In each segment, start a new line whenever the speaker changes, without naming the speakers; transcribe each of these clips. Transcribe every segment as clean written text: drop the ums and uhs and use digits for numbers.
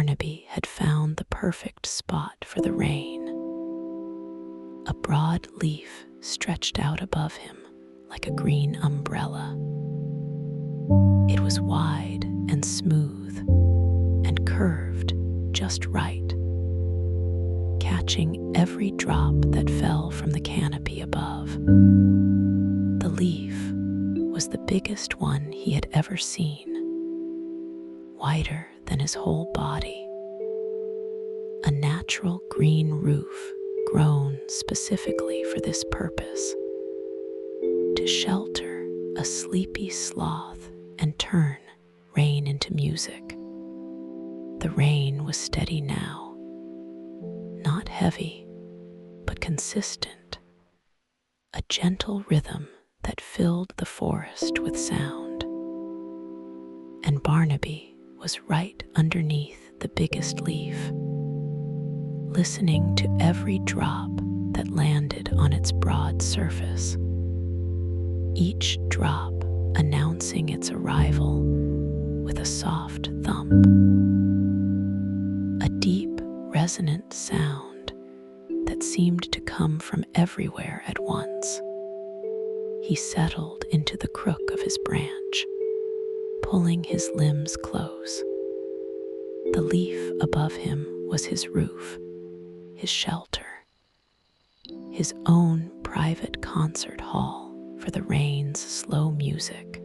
Barnaby had found the perfect spot for the rain. A broad leaf stretched out above him like a green umbrella. It was wide and smooth and curved just right, catching every drop that fell from the canopy above. The leaf was the biggest one he had ever seen, wider than his whole body. A natural green roof grown specifically for this purpose, to shelter a sleepy sloth and turn rain into music. The rain was steady now, not heavy, but consistent, a gentle rhythm that filled the forest with sound. And Barnaby was right underneath the biggest leaf, listening to every drop that landed on its broad surface, each drop announcing its arrival with a soft thump, a deep, resonant sound that seemed to come from everywhere at once. He settled into the crook of his branch, pulling his limbs close. The leaf above him was his roof, his shelter, his own private concert hall for the rain's slow music,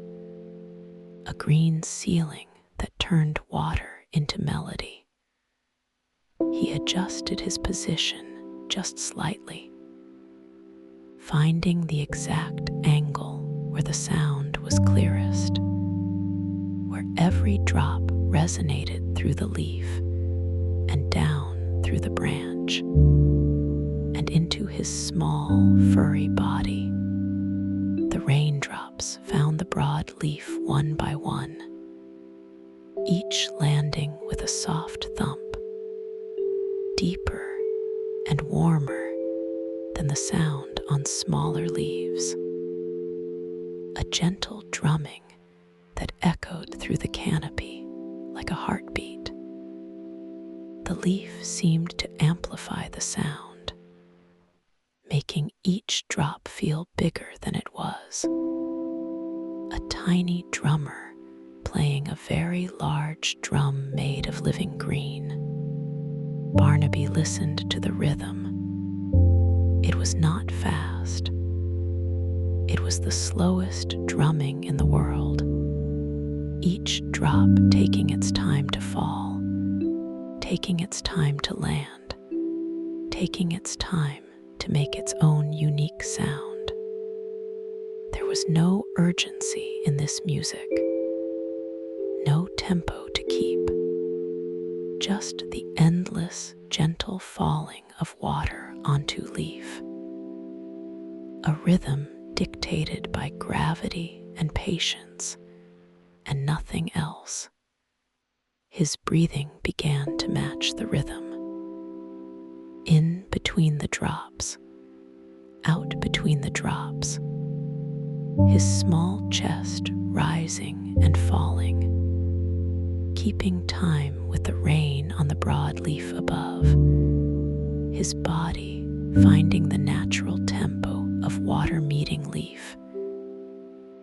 a green ceiling that turned water into melody. He adjusted his position just slightly, finding the exact angle where the sound was clearest, where every drop resonated through the leaf and down through the branch and into his small, furry body. The raindrops found the broad leaf one by one, each landing with a soft thump, deeper and warmer than the sound on smaller leaves. A gentle drumming that echoed through the canopy like a heartbeat. The leaf seemed to amplify the sound, making each drop feel bigger than it was. A tiny drummer playing a very large drum made of living green. Barnaby listened to the rhythm. It was not fast. It was the slowest drumming in the world, each drop taking its time to fall, taking its time to land, taking its time to make its own unique sound. There was no urgency in this music, no tempo to keep, just the endless, gentle falling of water onto leaf. A rhythm dictated by gravity and patience, and nothing else. His breathing began to match the rhythm. In between the drops, out between the drops, his small chest rising and falling, keeping time with the rain on the broad leaf above, his body finding the natural tempo of water meeting leaf.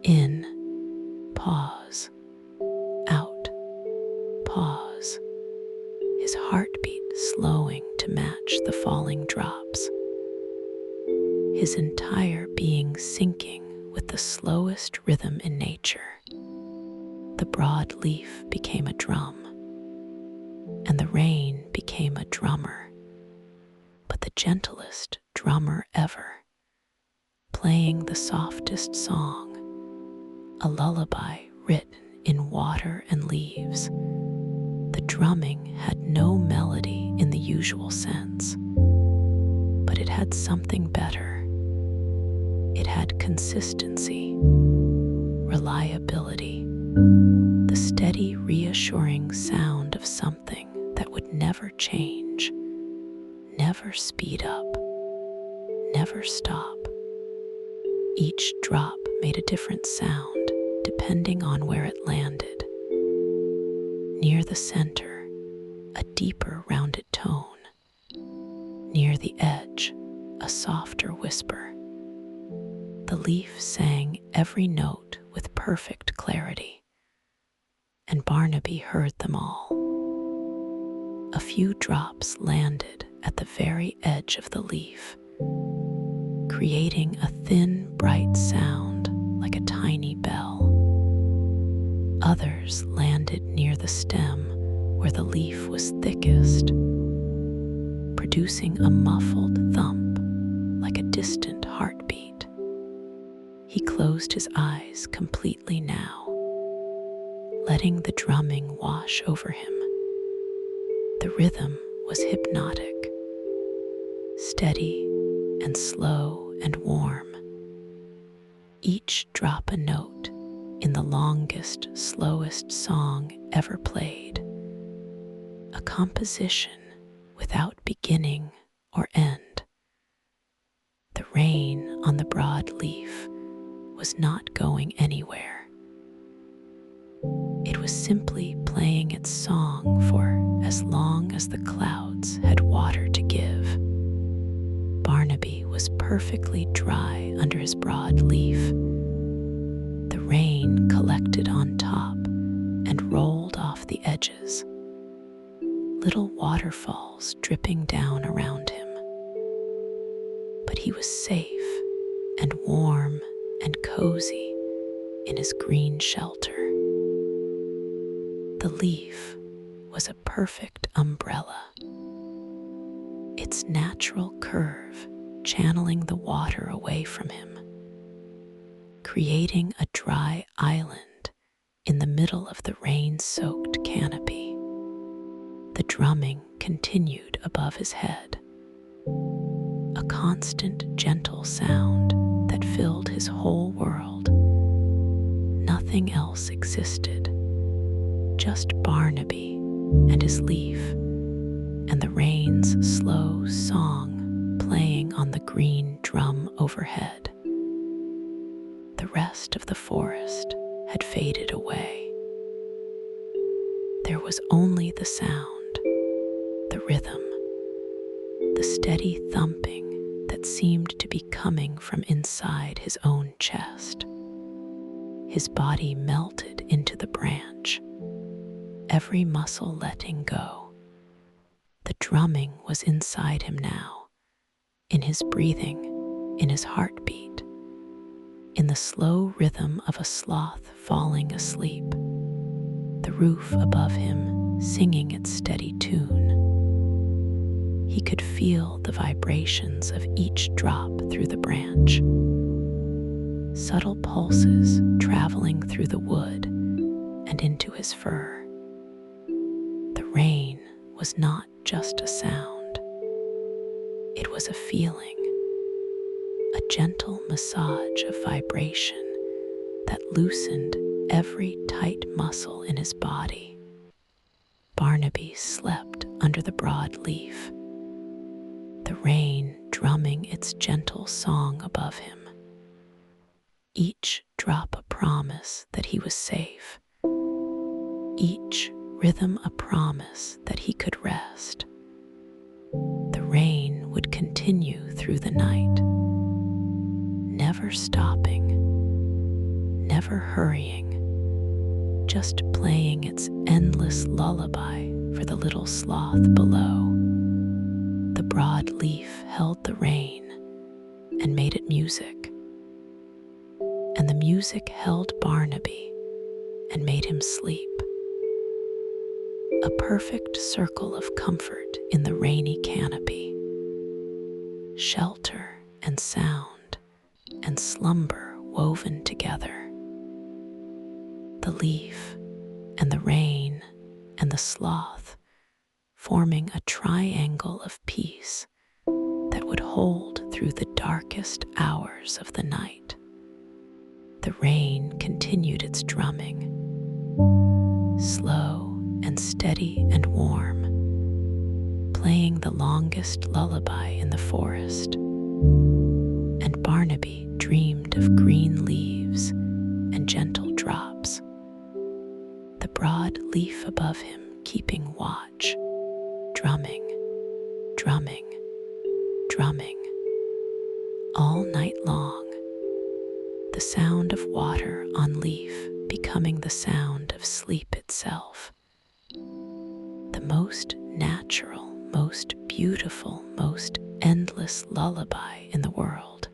In, pause, out, pause, his heartbeat slowing to match the falling drops, his entire being syncing with the slowest rhythm in nature. The broad leaf became a drum, and the rain became a drummer, but the gentlest drummer ever, playing the softest song, a lullaby written in water and leaves. The drumming had no melody in the usual sense, but it had something better. It had consistency, reliability, the steady, reassuring sound of something that would never change, never speed up, never stop. Each drop made a different sound depending on where it landed. Near the center, a deeper rounded tone. Near the edge, a softer whisper. The leaf sang every note with perfect clarity, and Barnaby heard them all. A few drops landed at the very edge of the leaf, creating a thin, bright sound like a tiny bell. Others landed near the stem where the leaf was thickest, producing a muffled thump like a distant heartbeat. He closed his eyes completely now, letting the drumming wash over him. The rhythm was hypnotic, steady and slow and warm. Each drop a note in the longest, slowest song ever played. A composition without beginning or end. The rain on the broad leaf was not going anywhere. It was simply playing its song for as long as the clouds had water to give. Barnaby was perfectly dry under his broad leaf. The rain collected on top and rolled off the edges, little waterfalls dripping down around him. But he was safe and warm and cozy in his green shelter. The leaf was a perfect umbrella, its natural curve channeling the water away from him, creating a dry island in the middle of the rain-soaked canopy. The drumming continued above his head, a constant, gentle sound that filled his whole world. Nothing else existed, just Barnaby and his leaf, and the rain's slow song playing on the green drum overhead. The rest of the forest had faded away. There was only the sound, the rhythm, the steady thumping that seemed to be coming from inside his own chest. His body melted into the branch, every muscle letting go. The drumming was inside him now, in his breathing, in his heartbeat, in the slow rhythm of a sloth falling asleep, the roof above him singing its steady tune. He could feel the vibrations of each drop through the branch, subtle pulses traveling through the wood and into his fur. The rain was not just a sound. It was a feeling, a gentle massage of vibration that loosened every tight muscle in his body. Barnaby slept under the broad leaf, the rain drumming its gentle song above him, each drop a promise that he was safe, each rhythm a promise that he could rest. The rain would continue through the night, never stopping, never hurrying, just playing its endless lullaby for the little sloth below. The broad leaf held the rain and made it music, and the music held Barnaby and made him sleep. A perfect circle of comfort in the rainy canopy, shelter and sound and slumber woven together. The leaf and the rain and the sloth forming a triangle of peace that would hold through the darkest hours of the night. The rain continued its drumming, slow and steady and warm, playing the longest lullaby in the forest. And Barnaby dreamed of green leaves and gentle drops, the broad leaf above him keeping watch, drumming, drumming, drumming, all night long, the sound of water on leaf becoming the sound of sleep itself. The most natural, most beautiful, most endless lullaby in the world.